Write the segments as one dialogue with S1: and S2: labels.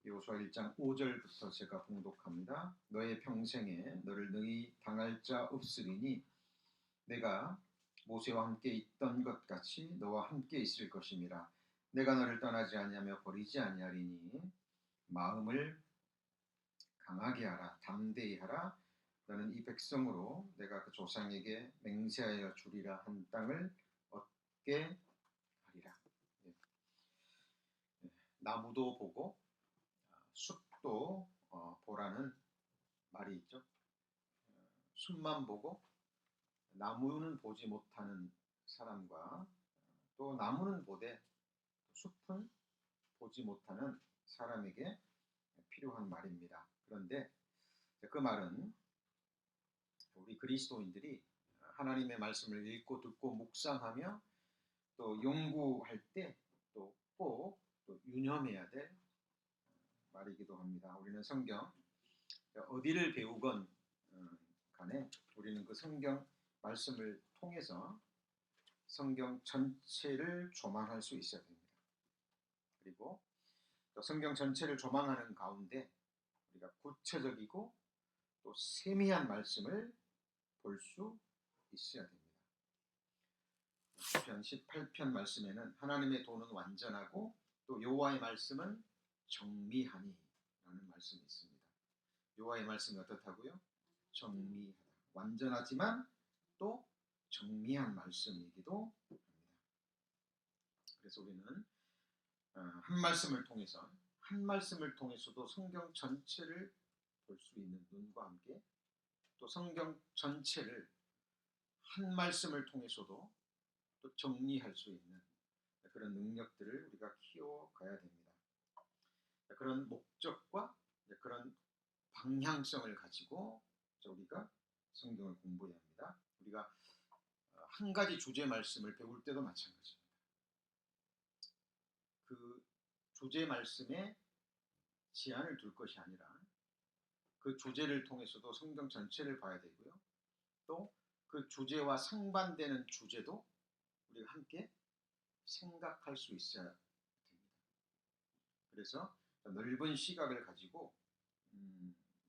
S1: 여호수아 1장 5절부터 제가 봉독합니다. 너의 평생에 너를 능히 당할 자 없으리니 내가 모세와 함께 있던 것 같이 너와 함께 있을 것임이라. 내가 너를 떠나지 아니하며 버리지 아니하리니 마음을 강하게 하라. 담대히 하라. 너는 이 백성으로 내가 그 조상에게 맹세하여 주리라 한 땅을 얻게 하리라. 나무도 보고 숲도 보라는 말이 있죠. 숲만 보고 나무는 보지 못하는 사람과 또 나무는 보되 숲은 보지 못하는 사람에게 필요한 말입니다. 그런데 그 말은 우리 그리스도인들이 하나님의 말씀을 읽고 듣고 묵상하며 또 연구할 때 또 꼭 유념해야 될 말이기도 합니다. 우리는 성경 어디를 배우건 간에 우리는 그 성경 말씀을 통해서 성경 전체를 조망할 수 있어야 됩니다. 그리고 또 성경 전체를 조망하는 가운데 우리가 구체적이고 또 세미한 말씀을 볼 수 있어야 됩니다. 시편 18편 말씀에는 하나님의 도는 완전하고 또 여호와의 말씀은 정미하니 라는 말씀이 있습니다. 여호와의 말씀이 어떻다고요? 정미하다. 완전하지만 또 정미한 말씀이기도 합니다. 그래서 우리는 한 말씀을 통해서도 성경 전체를 볼 수 있는 눈과 함께 또 성경 전체를 한 말씀을 통해서도 또 정리할 수 있는 그런 능력들을 우리가 키워가야 됩니다. 그런 목적과 그런 방향성을 가지고 우리가 성경을 공부해야 합니다. 우리가 한 가지 주제 말씀을 배울 때도 마찬가지입니다. 그 주제 말씀에 제한을 둘 것이 아니라 그 주제를 통해서도 성경 전체를 봐야 되고요. 또 그 주제와 상반되는 주제도 우리가 함께 생각할 수 있어야 됩니다. 그래서 넓은 시각을 가지고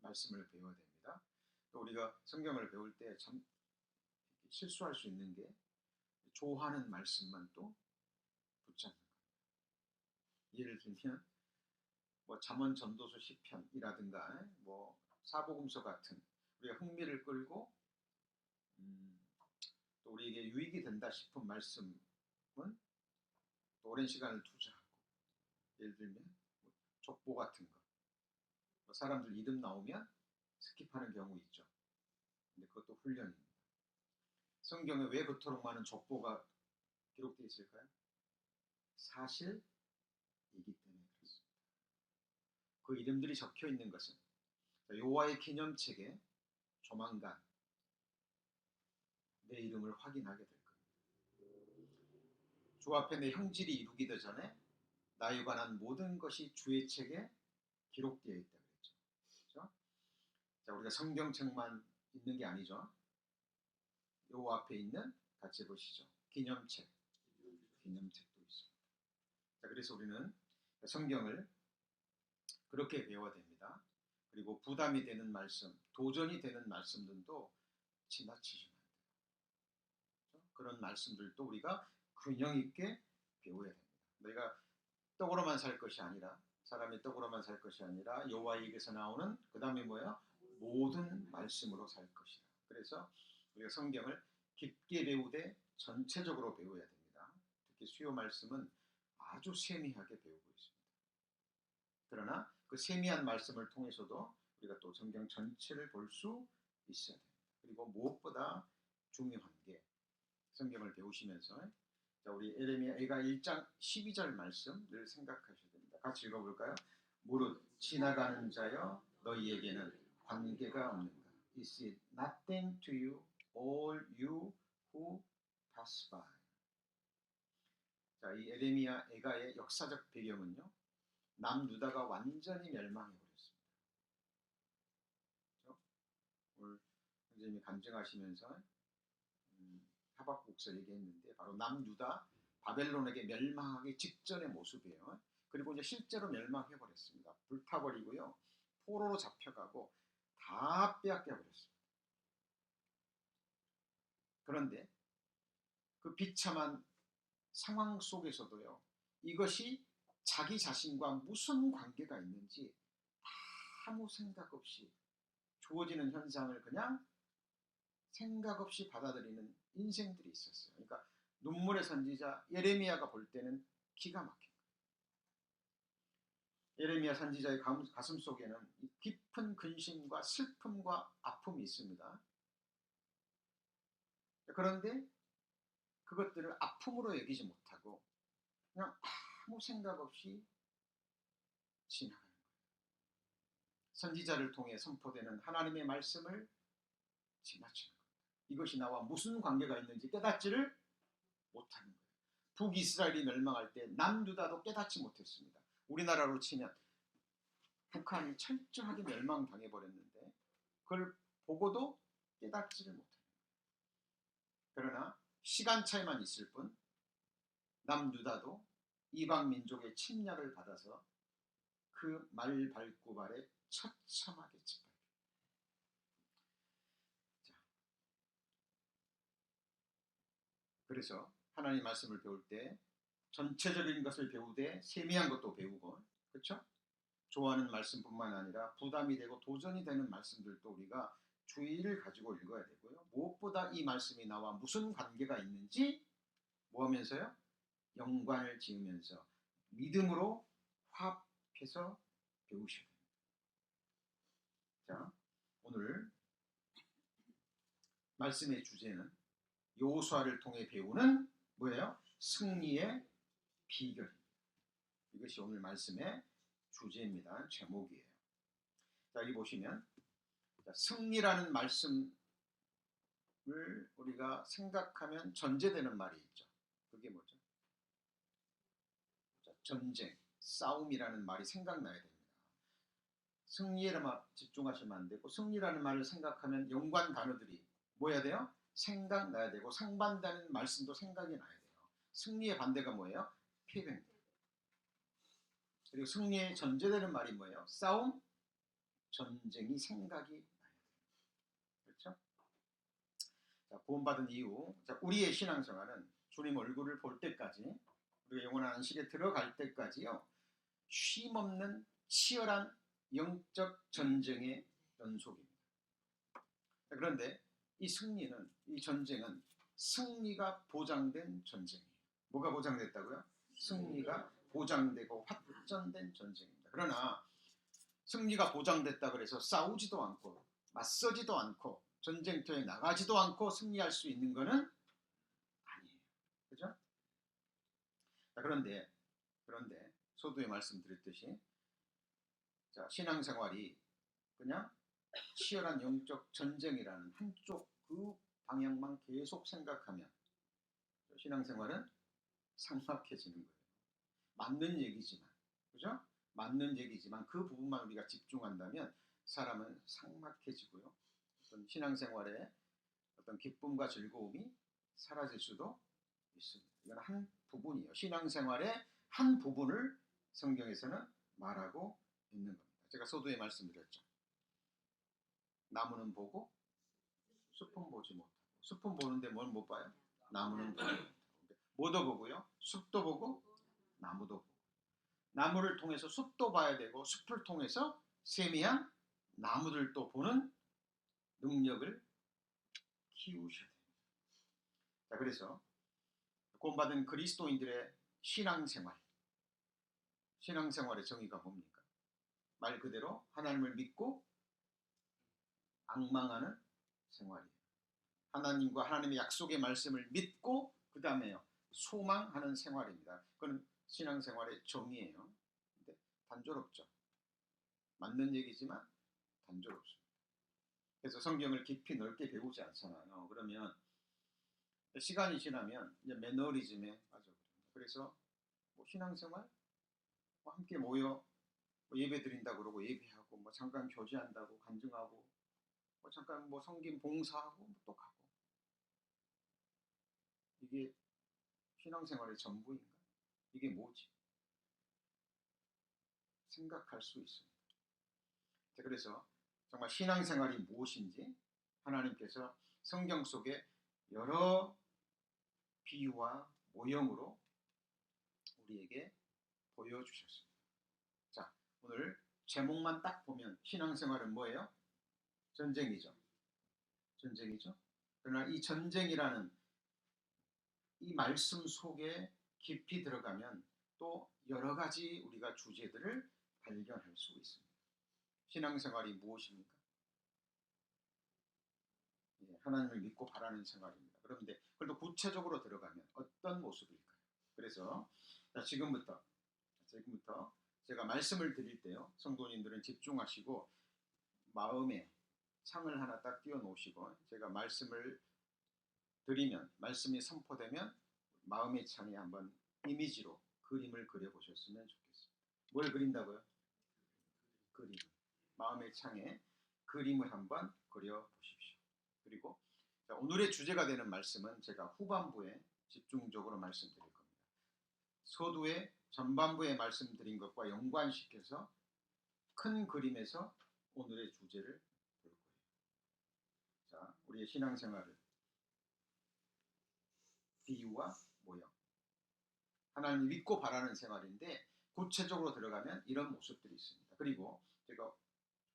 S1: 말씀을 배워야 됩니다. 또 우리가 성경을 배울 때 참 실수할 수 있는 게 좋아하는 말씀만 또 붙잡는 겁니다. 예를 들면 잠언, 전도서, 시편이라든가 사복음서 같은 우리가 흥미를 끌고 또 우리에게 유익이 된다 싶은 말씀은 또 오랜 시간을 투자하고, 예를 들면 족보 같은 거 사람들 이름 나오면 스킵하는 경우 있죠. 근데 그것도 훈련입니다. 성경에 왜 그토록 많은 족보가 기록되어 있을까요? 사실이기 때문에 그렇습니다. 그 이름들이 적혀 있는 것은 여호와의 기념책에 조만간 내 이름을 확인하게 될 겁니다. 주 앞에 내 형질이 이루기도 전에 나에 관한 모든 것이 주의 책에 기록되어 있다 그랬죠. 그렇죠? 자, 우리가 성경책만 있는 게 아니죠. 요 앞에 있는 같이 보시죠. 기념책도 있습니다. 자, 그래서 우리는 성경을 그렇게 배워야 됩니다. 그리고 부담이 되는 말씀, 도전이 되는 말씀들도 지나치시면 안 돼요. 그렇죠? 그런 말씀들도 우리가 균형 있게 배워야 됩니다. 너희가 떡으로만 살 것이 아니라, 사람이 떡으로만 살 것이 아니라 여호와의 입에서 나오는 그 다음에 뭐예요? 모든 말씀으로 살 것이라. 그래서 우리가 성경을 깊게 배우되 전체적으로 배워야 됩니다. 특히 수요 말씀은 아주 세미하게 배우고 있습니다. 그러나 그 세미한 말씀을 통해서도 우리가 또 성경 전체를 볼 수 있어야 됩니다. 그리고 무엇보다 중요한 게 성경을 배우시면서 우리 에레미야 1장 12절 말씀 늘 생각하셔야 됩니다. 같이 읽어볼까요? 무릇 지나가는 자여 너희에게는 관계가 없는가? Is it nothing to you, all you who pass by? 자, 이 에레미야 애가의 역사적 배경은요, 남유다가 완전히 멸망해버렸습니다. 그렇죠? 오늘 선생님이 간증하시면서 하박국서 얘기했는데 바로 남유다 바벨론에게 멸망하기 직전의 모습이에요. 그리고 이제 실제로 멸망해 버렸습니다. 불타버리고요, 포로로 잡혀가고 다 빼앗겨 버렸습니다. 그런데 그 비참한 상황 속에서도요, 이것이 자기 자신과 무슨 관계가 있는지 아무 생각 없이 주어지는 현상을 그냥 생각 없이 받아들이는 인생들이 있었어요. 그러니까 눈물의 선지자 예레미야가 볼 때는 기가 막힌 거예요. 예레미야 선지자의 가슴 속에는 깊은 근심과 슬픔과 아픔이 있습니다. 그런데 그것들을 아픔으로 여기지 못하고 그냥 아무 생각 없이 지나가는 거예요. 선지자를 통해 선포되는 하나님의 말씀을 지나치는 겁니다. 이것이 나와 무슨 관계가 있는지 깨닫지를 못하는 거예요. 북이스라엘이 멸망할 때 남유다도 깨닫지 못했습니다. 우리나라로 치면 북한이 철저하게 멸망당해버렸는데 그걸 보고도 깨닫지를 못합니다. 그러나 시간 차이만 있을 뿐 남유다도 이방 민족의 침략을 받아서 그 말발굽알에 처참하게 짓밟힙니다. 그래서 하나님 말씀을 배울 때 전체적인 것을 배우되 세미한 것도 배우고, 그렇죠? 좋아하는 말씀뿐만 아니라 부담이 되고 도전이 되는 말씀들도 우리가 주의를 가지고 읽어야 되고요. 무엇보다 이 말씀이 나와 무슨 관계가 있는지 뭐 하면서요? 연관을 지으면서 믿음으로 화합해서 배우셔야 됩니다. 자, 오늘 말씀의 주제는 여호수아를 통해 배우는 뭐예요? 승리의 비결입니다. 이것이 오늘 말씀의 주제입니다. 제목이에요. 자, 여기 보시면 승리라는 말씀을 우리가 생각하면 전제되는 말이 있죠. 그게 뭐죠? 자, 전쟁, 싸움이라는 말이 생각나야 됩니다. 승리에만 집중하시면 안 되고 승리라는 말을 생각하면 연관 단어들이 뭐 해야 돼요? 생각나야 되고 상반되는 말씀도 생각이 나야 돼요. 승리의 반대가 뭐예요? 패배입니다. 그리고 승리에 전제되는 말이 뭐예요? 싸움, 전쟁이 생각이 나야 돼요. 그렇죠? 자, 구원받은 이후 우리의 신앙생활은 주님 얼굴을 볼 때까지, 우리가 영원한 안식에 들어갈 때까지요, 쉼없는 치열한 영적 전쟁의 연속입니다. 그런데 이 승리는, 이 전쟁은 승리가 보장된 전쟁이에요. 뭐가 보장됐다고요? 승리가 보장되고 확전된 전쟁입니다. 그러나 승리가 보장됐다 그래서 싸우지도 않고 맞서지도 않고 전쟁터에 나가지도 않고 승리할 수 있는 것은 아니에요. 그죠? 그런데 소두에 말씀드렸듯이 신앙생활이 그냥 치열한 영적 전쟁이라는 한쪽 그 방향만 계속 생각하면 신앙생활은 삭막해지는 거예요. 맞는 얘기지만, 그죠? 맞는 얘기지만 그 부분만 우리가 집중한다면 사람은 삭막해지고요. 어떤 신앙생활의 어떤 기쁨과 즐거움이 사라질 수도 있습니다. 이건 한 부분이에요. 신앙생활의 한 부분을 성경에서는 말하고 있는 겁니다. 제가 서두에 말씀드렸죠. 나무는 보고 숲은 보지 못하고, 숲은 보는데 뭘 못 봐요? 나무는 보지 못하고. 뭐도 보고요, 숲도 보고 나무도 보고, 나무를 통해서 숲도 봐야 되고 숲을 통해서 세미한 나무들도 보는 능력을 키우셔야 됩니다. 자, 그래서 구원받은 그리스도인들의 신앙생활의 정의가 뭡니까? 말 그대로 하나님을 믿고 앙망하는 생활이에요. 하나님과 하나님의 약속의 말씀을 믿고 그 다음에요, 소망하는 생활입니다. 그건 신앙생활의 정의예요. 근데 단조롭죠. 맞는 얘기지만 단조롭습니다. 그래서 성경을 깊이 넓게 배우지 않잖아요. 그러면 시간이 지나면 이제 매너리즘에 빠져버립니다. 그래서 신앙생활 함께 모여 예배 드린다고 그러고 예배하고 잠깐 교제한다고 간증하고 잠깐 성김 봉사하고 또 가고, 이게 신앙생활의 전부인가? 이게 뭐지? 생각할 수 있습니다. 그래서 정말 신앙생활이 무엇인지 하나님께서 성경 속에 여러 비유와 모형으로 우리에게 보여주셨습니다. 자, 오늘 제목만 딱 보면 신앙생활은 뭐예요? 전쟁이죠. 전쟁이죠. 그러나 이 전쟁이라는 이 말씀 속에 깊이 들어가면 또 여러 가지 우리가 주제들을 발견할 수 있습니다. 신앙생활이 무엇입니까? 하나님을 믿고 바라는 생활입니다. 그런데 그래도 구체적으로 들어가면 어떤 모습일까요? 그래서 지금부터 제가 말씀을 드릴 때요, 성도님들은 집중하시고 마음에 창을 하나 딱 띄워 놓으시고 제가 말씀을 드리면, 말씀이 선포되면 마음의 창에 한번 이미지로 그림을 그려보셨으면 좋겠습니다. 뭘 그린다고요? 그림. 마음의 창에 그림을 한번 그려보십시오. 그리고 오늘의 주제가 되는 말씀은 제가 후반부에 집중적으로 말씀드릴 겁니다. 서두에 전반부에 말씀드린 것과 연관시켜서 큰 그림에서 오늘의 주제를 볼 거예요. 자, 우리의 신앙생활을 비유와 모형, 하나님 믿고 바라는 생활인데 구체적으로 들어가면 이런 모습들이 있습니다. 그리고 제가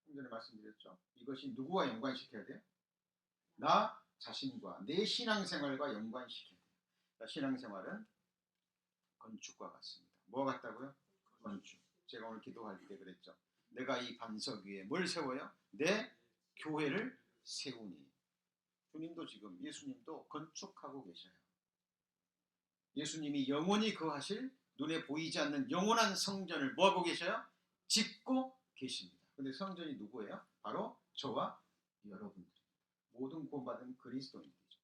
S1: 좀 전에 말씀드렸죠. 이것이 누구와 연관시켜야 돼요? 나 자신과 내 신앙생활과 연관시켜야 돼요. 신앙생활은 건축과 같습니다. 뭐와 같다고요? 건축. 제가 오늘 기도할 때 그랬죠. 내가 이 반석 위에 뭘 세워요? 내 교회를 세우니. 주님도 지금, 예수님도 건축하고 계셔요. 예수님이 영원히 거하실 눈에 보이지 않는 영원한 성전을 뭐하고 계셔요? 짓고 계십니다. 근데 성전이 누구예요? 바로 저와 여러분들, 모든 구원받은 그리스도인들이죠.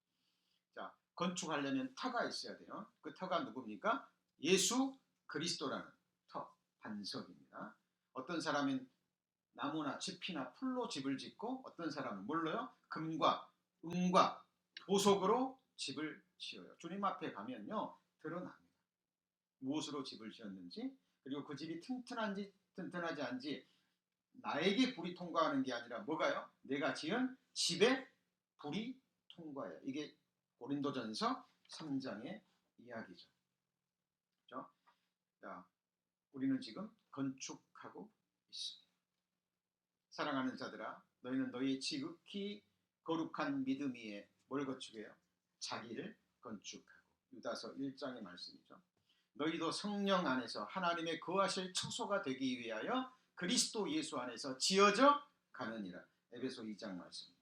S1: 자, 건축하려면 터가 있어야 돼요. 그 터가 누굽니까? 예수 그리스도라는 터, 반석입니다. 어떤 사람은 나무나 짚이나 풀로 집을 짓고 어떤 사람은 뭘로요? 금과 은과 보석으로 집을 지어요. 주님 앞에 가면요, 드러납니다. 무엇으로 집을 지었는지, 그리고 그 집이 튼튼한지 튼튼하지 않은지 나에게 불이 통과하는 게 아니라 뭐가요? 내가 지은 집에 불이 통과해요. 이게 고린도전서 3장의 이야기죠. 그렇죠? 자, 우리는 지금 건축하고 있습니다. 사랑하는 자들아, 너희는 너희의 지극히 거룩한 믿음 위에 뭘 건축해요? 자기를 건축하고. 유다서 1장의 말씀이죠. 너희도 성령 안에서 하나님의 거하실 처소가 되기 위하여 그리스도 예수 안에서 지어져 가느니라. 에베소 2장 말씀입니다.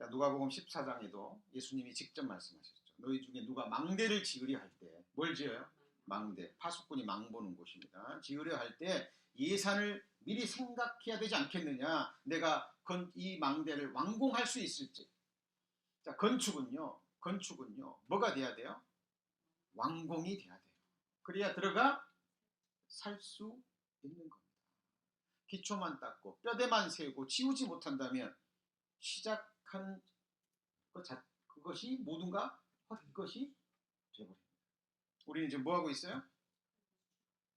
S1: 누가복음 14장에도 예수님이 직접 말씀하셨죠. 너희 중에 누가 망대를 지으려 할 때 뭘 지어요? 망대. 파수꾼이 망보는 곳입니다. 지으려 할 때 예산을 미리 생각해야 되지 않겠느냐. 내가 이 망대를 완공할 수 있을지. 자, 건축은요 뭐가 돼야 돼요? 완공이 돼야 돼요. 그래야 들어가 살 수 있는 겁니다. 기초만 닦고 뼈대만 세우고 지우지 못한다면 시작하는 그것이 모든가 헛것이 되어버립니다. 우리는 지금 뭐하고 있어요?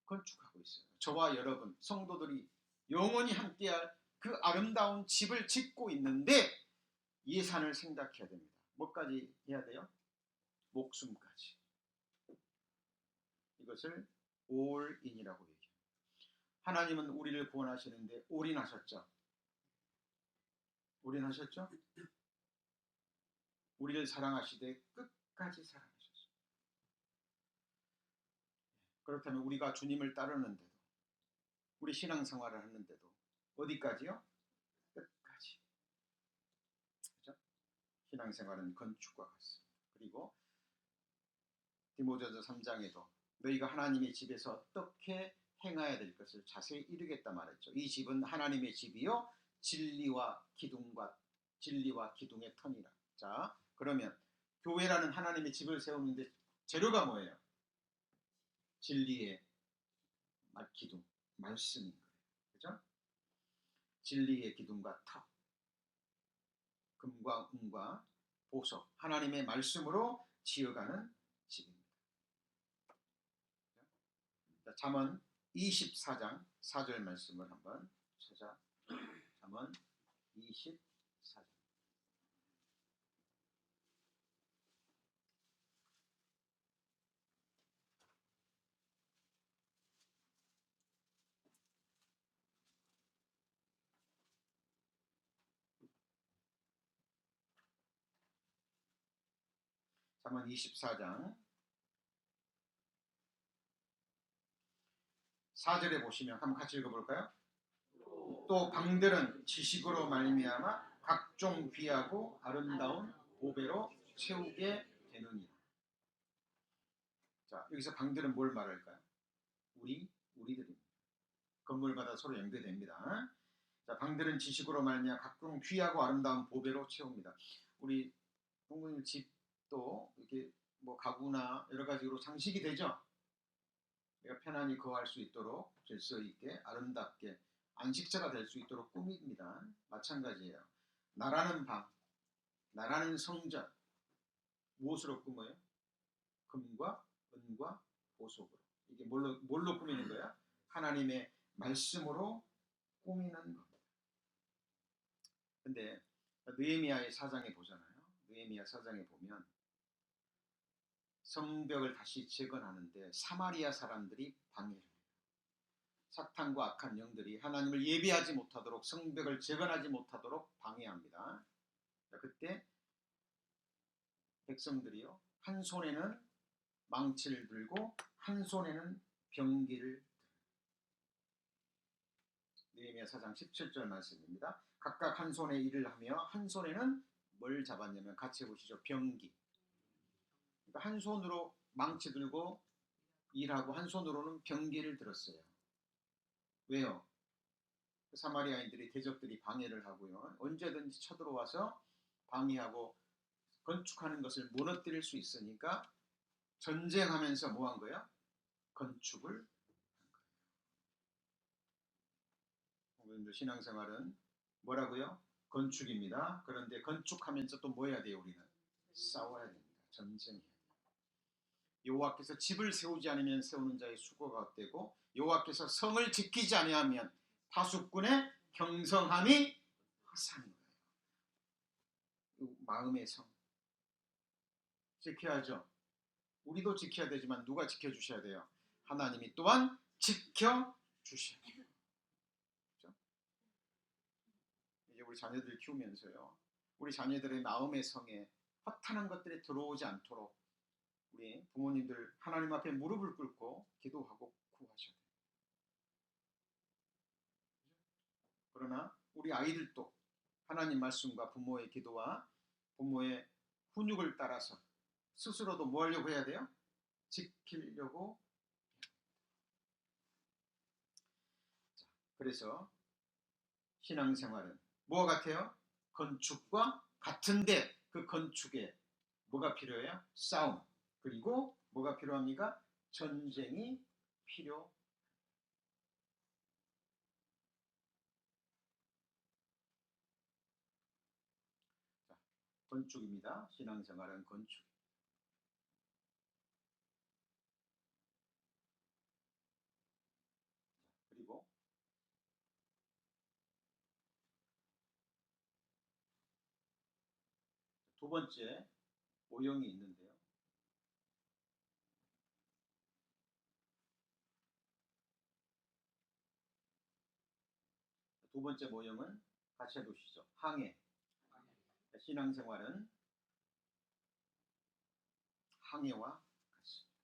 S1: 건축하고 있어요. 저와 여러분 성도들이 영원히 함께할 그 아름다운 집을 짓고 있는데 예산을 생각해야 됩니다. 뭐까지 해야 돼요? 목숨까지. 이것을 올인이라고 얘기해요. 하나님은 우리를 구원하시는데 올인하셨죠? 올인하셨죠? 우리를 사랑하시되 끝까지 사랑하셨어요. 그렇다면 우리가 주님을 따르는데도, 우리 신앙생활을 하는데도 어디까지요? 끝까지. 그렇죠? 신앙생활은 건축과 같습니다. 그리고 디모데전서 3장에도 너희가 하나님의 집에서 어떻게 행해야 될 것을 자세히 이루겠다 말했죠. 이 집은 하나님의 집이요 진리와 기둥의 터니라. 자, 그러면 교회라는 하나님의 집을 세우는데 재료가 뭐예요? 진리의 기둥, 말씀인 거예요. 그죠? 진리의 기둥과 터, 금과 은과 보석, 하나님의 말씀으로 지어가는 집입니다. 잠언 24장 4절 말씀을 한번 잠언 24장. 잠언 24장 4절에 보시면 한번 같이 읽어볼까요? 또 방들은 지식으로 말미암아 각종 귀하고 아름다운 보배로 채우게 되느니라. 자, 여기서 방들은 뭘 말할까요? 우리들입니다. 건물마다 서로 연결됩니다. 자, 방들은 지식으로 말미암아 각종 귀하고 아름다운 보배로 채웁니다. 우리 부모님 집도 이렇게 뭐 가구나 여러 가지로 장식이 되죠. 내가 편안히 거할 수 있도록 질서 있게 아름답게 안식처가 될 수 있도록 꾸밉니다. 마찬가지예요. 나라는 방, 나라는 성전, 무엇으로 꾸며요? 금과 은과 보석으로. 이게 뭘로 꾸미는 거야? 하나님의 말씀으로 꾸미는 겁니다. 근데 느헤미야의 4장에 보잖아요. 느헤미야 4장에 보면 성벽을 다시 재건하는데 사마리아 사람들이 방해를 해요. 사탄과 악한 영들이 하나님을 예배하지 못하도록 성벽을 재건하지 못하도록 방해합니다. 그때 백성들이요, 한 손에는 망치를 들고 한 손에는 병기를 들어요. 느헤미야 4장 17절 말씀입니다. 각각 한 손에 일을 하며 한 손에는 뭘 잡았냐면 같이 보시죠. 병기. 그러니까 한 손으로 망치 들고 일하고 한 손으로는 병기를 들었어요. 왜요? 사마리아인들이 대적들이 방해를 하고요. 언제든지 쳐들어와서 방해하고 건축하는 것을 무너뜨릴 수 있으니까 전쟁하면서 뭐 한 거예요? 건축을 한 거예요. 오늘 신앙생활은 뭐라고요? 건축입니다. 그런데 건축하면서 또 뭐 해야 돼요? 우리는 싸워야 됩니다. 전쟁해야 돼요. 여호와께서 집을 세우지 않으면 세우는 자의 수고가 헛되고 여호와께서 성을 지키지 아니하면 파수꾼의 경성함이 허사인 거예요. 마음의 성 지켜야죠. 우리도 지켜야 되지만 누가 지켜주셔야 돼요? 하나님이 또한 지켜주셔야 돼요. 그렇죠? 이제 우리 자녀들 키우면서요, 우리 자녀들의 마음의 성에 허탄한 것들이 들어오지 않도록 우리 부모님들 하나님 앞에 무릎을 꿇고 기도하고 구하셔야 돼요. 그러나 우리 아이들도 하나님 말씀과 부모의 기도와 부모의 훈육을 따라서 스스로도 뭐 하려고 해야 돼요? 지키려고. 자, 그래서 신앙생활은 뭐가 같아요? 건축과 같은데 그 건축에 뭐가 필요해요? 싸움. 그리고 뭐가 필요합니까? 전쟁이 필요. 자, 건축입니다. 신앙생활은 건축. 그리고 두 번째 모형이 있는데요. 두 번째 모형은 같이 해보시죠. 항해. 신앙생활은 항해와 같습니다.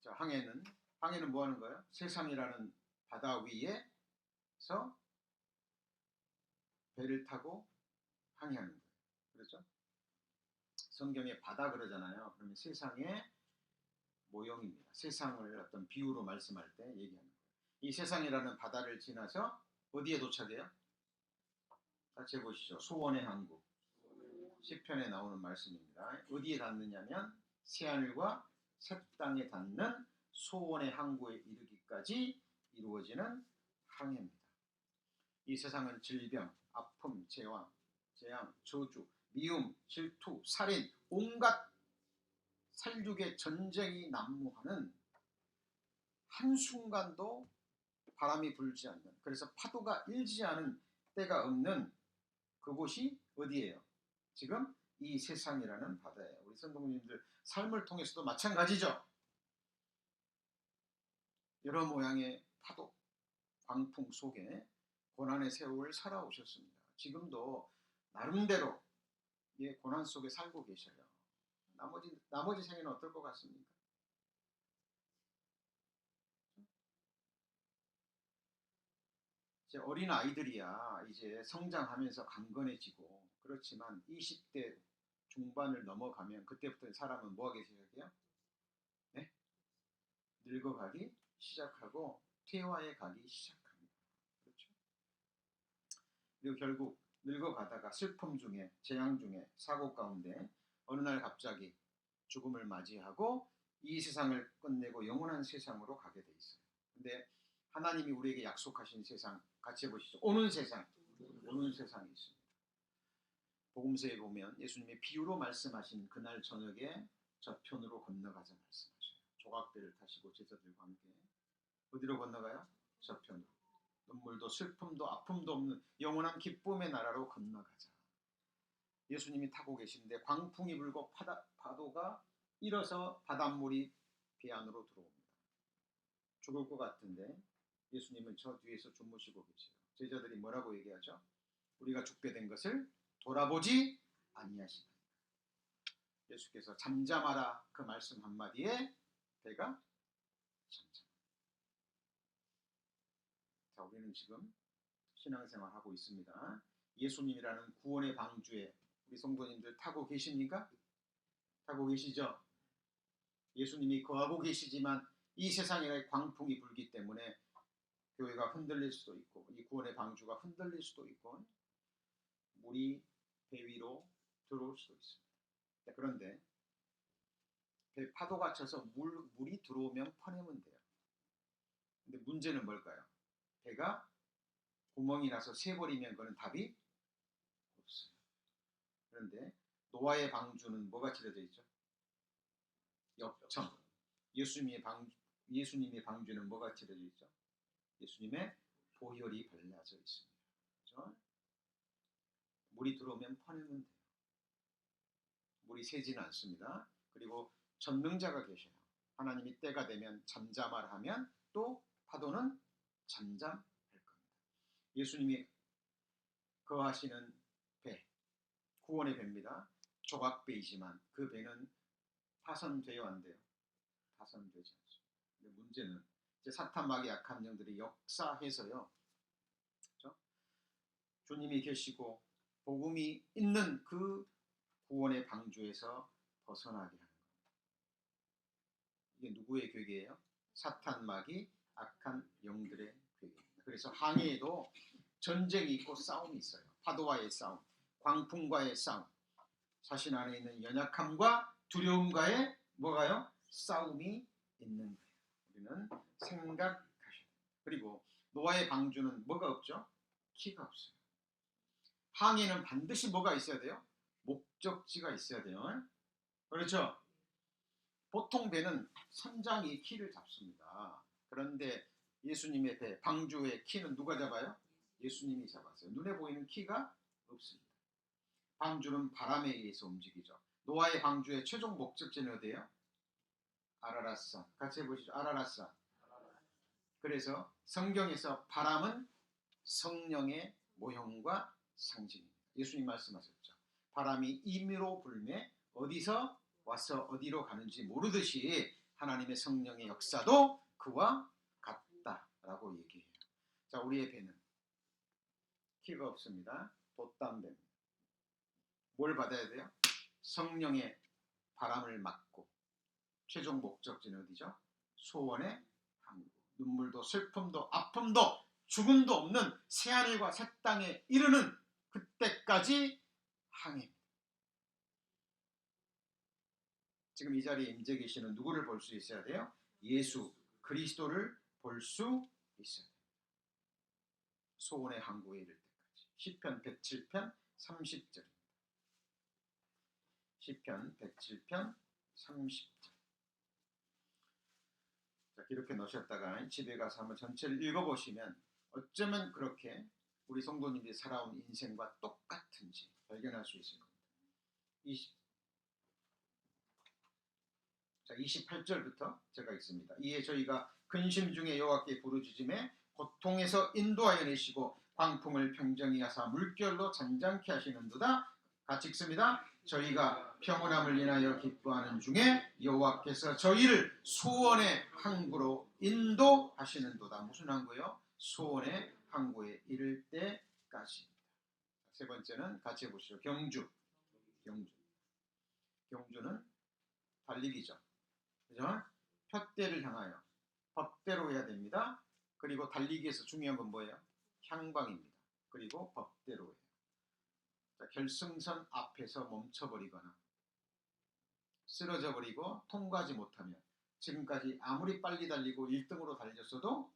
S1: 자, 항해는 뭐 하는 거예요? 세상이라는 바다 위에서 배를 타고 항해하는 거예요. 그렇죠? 성경에 바다 그러잖아요. 그러면 세상의 모형입니다. 세상을 어떤 비유로 말씀할 때 얘기하는 거예요. 이 세상이라는 바다를 지나서 어디에 도착해요? 같이 해보시죠. 소원의 항구. 시편에 나오는 말씀입니다. 어디에 닿느냐면 새하늘과 새 땅에 닿는 소원의 항구에 이르기까지 이루어지는 항해입니다. 이 세상은 질병, 아픔, 재앙, 저주, 미움, 질투, 살인, 온갖 살육의 전쟁이 난무하는 한순간도 바람이 불지 않는, 그래서 파도가 일지 않은 때가 없는 그곳이 어디예요? 지금 이 세상이라는 바다예요. 우리 성도님들 삶을 통해서도 마찬가지죠. 여러 모양의 파도, 광풍 속에 고난의 세월을 살아오셨습니다. 지금도 나름대로 고난 속에 살고 계셔요. 나머지 생애는 어떨 것 같습니까? 이제 어린 아이들이야 이제 성장하면서 강건해지고, 그렇지만 20대 중반을 넘어가면 그때부터 사람은 뭐 하기 시작해요? 네? 늙어가기 시작하고 퇴화해 가기 시작합니다. 그렇죠? 그리고 결국 늙어가다가 슬픔 중에, 재앙 중에, 사고 가운데 어느 날 갑자기 죽음을 맞이하고 이 세상을 끝내고 영원한 세상으로 가게 돼 있어요. 근데 하나님이 우리에게 약속하신 세상 같이 해보시죠. 오는 세상, 오는 세상이 있습니다. 복음서에 보면 예수님이 비유로 말씀하신 그날 저녁에 저편으로 건너가자 말씀하셔요. 조각배를 타시고 제자들과 함께 어디로 건너가요? 저편으로. 눈물도 슬픔도 아픔도 없는 영원한 기쁨의 나라로 건너가자. 예수님이 타고 계신데 광풍이 불고 파도가 일어서 바닷물이 배 안으로 들어옵니다. 죽을 것 같은데 예수님은 저 뒤에서 주무시고 계세요. 제자들이 뭐라고 얘기하죠? 우리가 죽게 된 것을 돌아보지 아니하시나이다. 예수께서 잠잠하라 그 말씀 한마디에 배가 잠잠. 자, 우리는 지금 신앙생활하고 있습니다. 예수님이라는 구원의 방주에 우리 성도님들 타고 계십니까? 타고 계시죠? 예수님이 거하고 계시지만 이 세상에 광풍이 불기 때문에 교회가 흔들릴 수도 있고 이 구원의 방주가 흔들릴 수도 있고 물이 배 위로 들어올 수도 있습니다. 그런데 배 파도가 쳐서 물이 들어오면 퍼내면 돼요. 근데 문제는 뭘까요? 배가 구멍이 나서 새버리면 그건 답이 없어요. 그런데 노아의 방주는 뭐가 칠해져 있죠? 엽청. 예수님의 방주는 뭐가 칠해져 있죠? 예수님의 보혈이 발라져 있습니다. 그렇죠? 물이 들어오면 퍼내면 돼요. 물이 새지는 않습니다. 그리고 전능자가 계셔요. 하나님이 때가 되면 잠잠하라 하면 또 파도는 잠잠할 겁니다. 예수님이 거하시는 배, 구원의 배입니다. 조각배이지만 그 배는 파손되어 안 돼요. 파손되지 않습니다. 근데 문제는 이제 사탄 마귀 약한 영들이 역사해서요. 그렇죠? 주님이 계시고 복음이 있는 그 구원의 방주에서 벗어나게 하는 겁니다. 이게 누구의 괴계예요? 사탄 마귀 악한 영들의 괴계입니다. 그래서 항해에도 전쟁이 있고 싸움이 있어요. 파도와의 싸움, 광풍과의 싸움, 자신 안에 있는 연약함과 두려움과의 뭐가요? 싸움이 있는 거예요. 우리는 생각하셔야 돼요. 그리고 노아의 방주는 뭐가 없죠? 키가 없어요. 항해는 반드시 뭐가 있어야 돼요? 목적지가 있어야 돼요. 그렇죠? 보통 배는 선장이 키를 잡습니다. 그런데 예수님의 배, 방주의 키는 누가 잡아요? 예수님이 잡았어요. 눈에 보이는 키가 없습니다. 방주는 바람에 의해서 움직이죠. 노아의 방주의 최종 목적지는 어디예요? 아라랏산. 같이 해보시죠. 아라랏산. 그래서 성경에서 바람은 성령의 모형과 상징입니다. 예수님 말씀하셨죠. 바람이 임의로 불매 어디서 와서 어디로 가는지 모르듯이 하나님의 성령의 역사도 그와 같다라고 얘기해요. 자, 우리의 배는 키가 없습니다. 돛담배입니다. 뭘 받아야 돼요? 성령의 바람을 맞고 최종 목적지는 어디죠? 소원의 항구. 눈물도 슬픔도 아픔도 죽음도 없는 새하늘과 새 땅에 이르는 그때까지 항해입니다. 지금 이 자리에 임재 계시는 누구를 볼 수 있어야 돼요? 예수 그리스도를 볼 수 있어야 돼요. 소원의 항구에 이를 때까지. 시편 107편 30절입니다. 시편 107편 30절. 자, 기록해 놓으셨다가 집에 가서 한번 전체를 읽어보시면 어쩌면 그렇게 우리 성도님들이 살아온 인생과 똑같은지 발견할 수 있을 겁니다. 28절부터 제가 읽습니다. 이에 저희가 근심 중에 여호와께 부르짖음에 고통에서 인도하여 내시고 광풍을 평정히 하사 물결로 잔잔케 하시는도다. 같이 읽습니다. 저희가 평온함을 인하여 기뻐하는 중에 여호와께서 저희를 소원의 항구로 인도하시는도다. 무슨 항구요? 소원의 항구에 이를 때까지. 세 번째는 같이 해보시죠. 경주. 경주는 달리기죠. 그죠? 푯대를 향하여 법대로 해야 됩니다. 그리고 달리기에서 중요한 건 뭐예요? 향방입니다. 그리고 법대로 해요. 자, 결승선 앞에서 멈춰버리거나 쓰러져 버리고 통과하지 못하면 지금까지 아무리 빨리 달리고 1등으로 달렸어도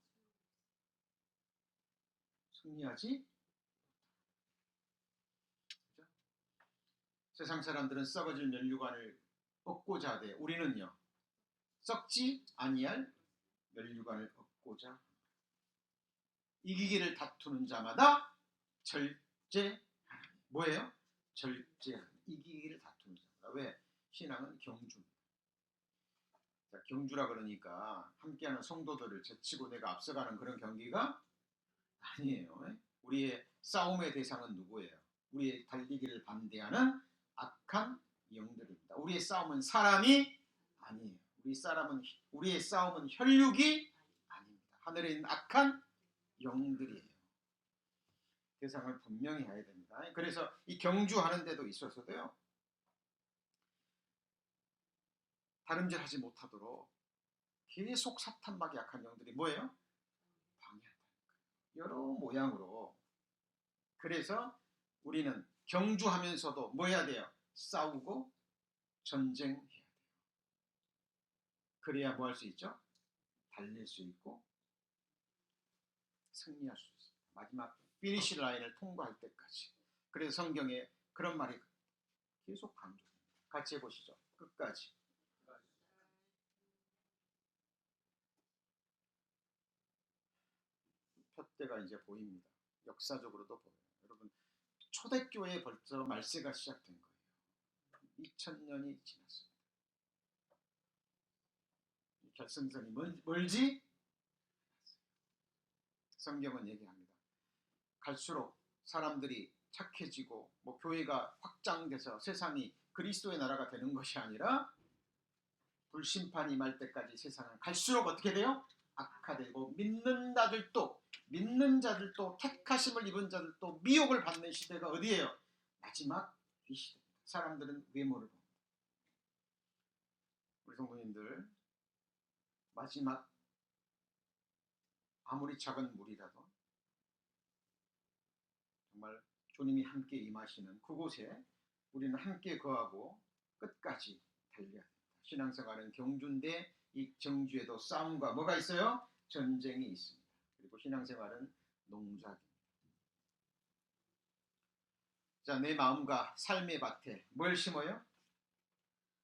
S1: 승리하지. 그렇죠? 세상 사람들은 썩어질 면류관을 얻고자 하되 우리는요, 썩지 아니할 면류관을 얻고자 이기기를 다투는 자마다 절제하니. 뭐예요? 절제하니. 이기기를 다투는 자마다. 왜? 신앙은 경주입니다. 자, 경주라 그러니까 함께하는 성도들을 제치고 내가 앞서가는 그런 경기가 아니에요. 우리의 싸움의 대상은 누구예요? 우리의 달리기를 반대하는 악한 영들입니다. 우리의 싸움은 사람이 아니에요. 우리의 싸움은 혈육이 아닙니다. 하늘에 있는 악한 영들이에요. 대상을 분명히 해야 됩니다. 그래서 이 경주하는 데도 있어서도요, 다름질하지 못하도록 계속 사탄막이 약한 영들이 뭐예요? 방해한다는 거예요. 여러 모양으로. 그래서 우리는 경주하면서도 뭐 해야 돼요? 싸우고 전쟁해야 돼요. 그래야 뭐 할 수 있죠? 달릴 수 있고 승리할 수 있어요. 마지막 피니시 라인을 통과할 때까지. 그래서 성경에 그런 말이 계속 강조됩니다. 같이 해보시죠. 끝까지. 푯대가 이제 보입니다. 역사적으로도 보여요. 여러분, 초대교회에 벌써 말세가 시작된 거예요. 2000년이 지났습니다. 결승선이 멀지? 성경은 얘기합니다. 갈수록 사람들이 착해지고 교회가 확장돼서 세상이 그리스도의 나라가 되는 것이 아니라 불심판이 임할 때까지 세상은 갈수록 어떻게 돼요? 악화되고 믿는 자들도 택하심을 입은 자들도 미혹을 받는 시대가 어디예요? 마지막 이 시대입니다. 사람들은 외모를 봅니다. 우리 성도님들, 마지막 아무리 작은 물이라도 정말 주님이 함께 임하시는 그곳에 우리는 함께 거하고 끝까지 달려야 됩니다. 신앙생활은 경주인데 이 경주에도 싸움과 뭐가 있어요? 전쟁이 있습니다. 그리고 신앙생활은 농작입니다. 자, 내 마음과 삶의 밭에 뭘 심어요?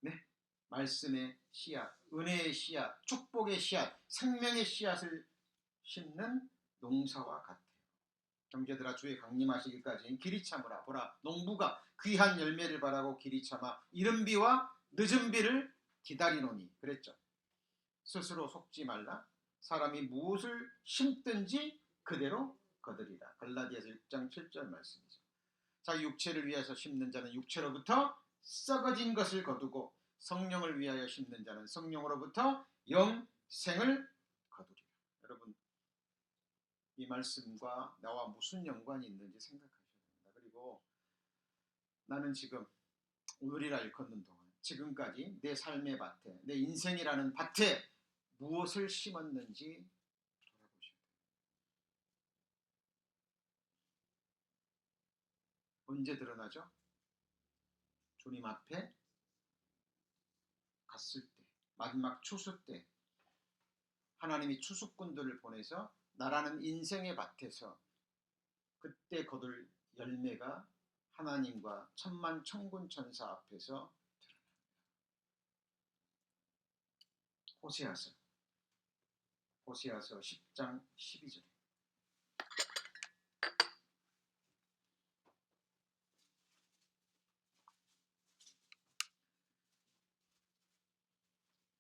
S1: 네, 말씀의 씨앗, 은혜의 씨앗, 축복의 씨앗, 생명의 씨앗을 심는 농사와 같아요. 형제들아, 주의 강림하시기까지 길이 참으라. 보라, 농부가 귀한 열매를 바라고 길이 참아 이른 비와 늦은 비를 기다리노니. 그랬죠. 스스로 속지 말라. 사람이 무엇을 심든지 그대로 거두리라. 갈라디아서 6장 7절 말씀이죠. 자기 육체를 위해서 심는 자는 육체로부터 썩어진 것을 거두고 성령을 위하여 심는 자는 성령으로부터 영생을 거두리라. 여러분, 이 말씀과 나와 무슨 연관이 있는지 생각하셔야 됩니다. 그리고 나는 지금 오늘이라 일컫는 동안 지금까지 내 삶의 밭에, 내 인생이라는 밭에 무엇을 심었는지 돌아보셔야 돼요. 언제 드러나죠? 주님 앞에 갔을 때, 마지막 추수 때 하나님이 추수꾼들을 보내서 나라는 인생의 밭에서 그때 거둘 열매가 하나님과 천만 천군 천사 앞에서 호세아서 10장 12절.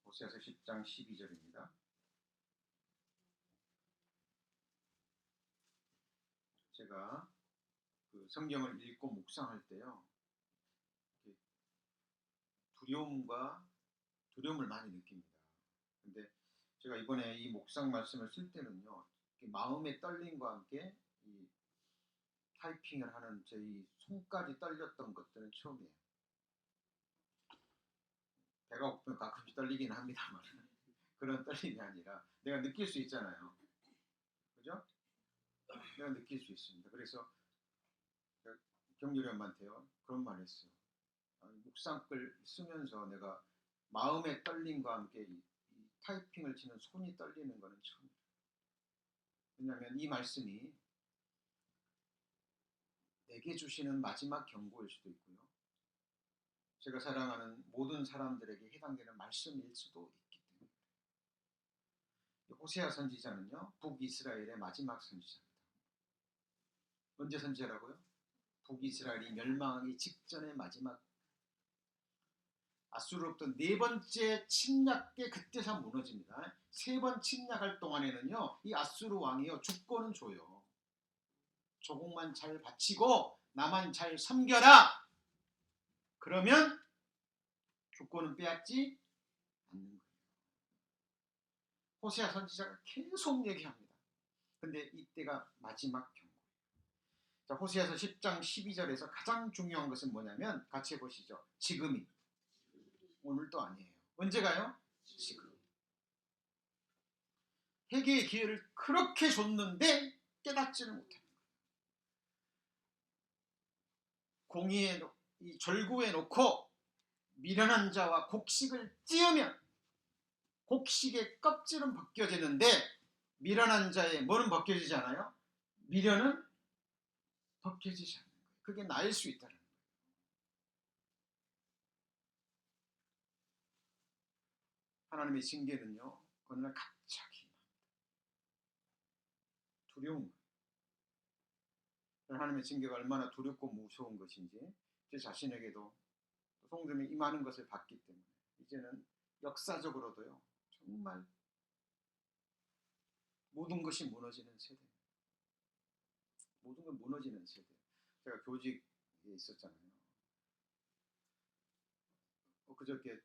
S1: 호세아서 10장 12절입니다. 제가 그 성경을 읽고 묵상할 때요, 두려움을 많이 느낍니다. 근데 제가 이번에 이 묵상 말씀을 쓸 때는요, 마음의 떨림과 함께 이 타이핑을 하는 저희 손까지 떨렸던 것들은 처음이에요. 배가 고프면 가끔씩 떨리긴 합니다만 그런 떨림이 아니라 내가 느낄 수 있잖아요. 그죠? 내가 느낄 수 있습니다. 그래서 경률이 엄마한테요, 그런 말 했어요. 묵상글 쓰면서 내가 마음의 떨림과 함께 이 타이핑을 치는 손이 떨리는 것은 처음이에요. 왜냐하면 이 말씀이 내게 주시는 마지막 경고일 수도 있고요, 제가 사랑하는 모든 사람들에게 해당되는 말씀일 수도 있기 때문에. 호세아 선지자는요, 북이스라엘의 마지막 선지자입니다. 언제 선지자라고요? 북이스라엘이 멸망하기 직전의 마지막, 아수르로부터 네 번째 침략때 그때서 무너집니다. 세 번 침략할 동안에는요, 이 아수르 왕이요, 주권은 줘요. 조국만 잘 바치고 나만 잘 섬겨라. 그러면 주권은 빼앗지 않는 거예요. 호세아 선지자가 계속 얘기합니다. 근데 이때가 마지막 경고예요. 자, 호세아서 10장 12절에서 가장 중요한 것은 뭐냐면, 같이 해보시죠. 지금이. 오늘도 아니에요. 언제가요? 지금. 회개의 기회를 그렇게 줬는데 깨닫지를 못합니다. 공의에, 이 절구에 놓고 미련한 자와 곡식을 찌으면 곡식의 껍질은 벗겨지는데 미련한 자의 뭐는 벗겨지지 않아요? 미련은 벗겨지지 않는 거예요. 그게 나일 수 있다는 거예요. 하나님의 징계는요, 어느 날 갑자기 두려운 거예요. 하나님의 징계가 얼마나 두렵고 무서운 것인지 제 자신에게도 성령이 임하는 것을 봤기 때문에 이제는 역사적으로도요, 정말 모든 것이 무너지는 세대, 모든 건 무너지는 세대. 제가 교직에 있었잖아요. 그저께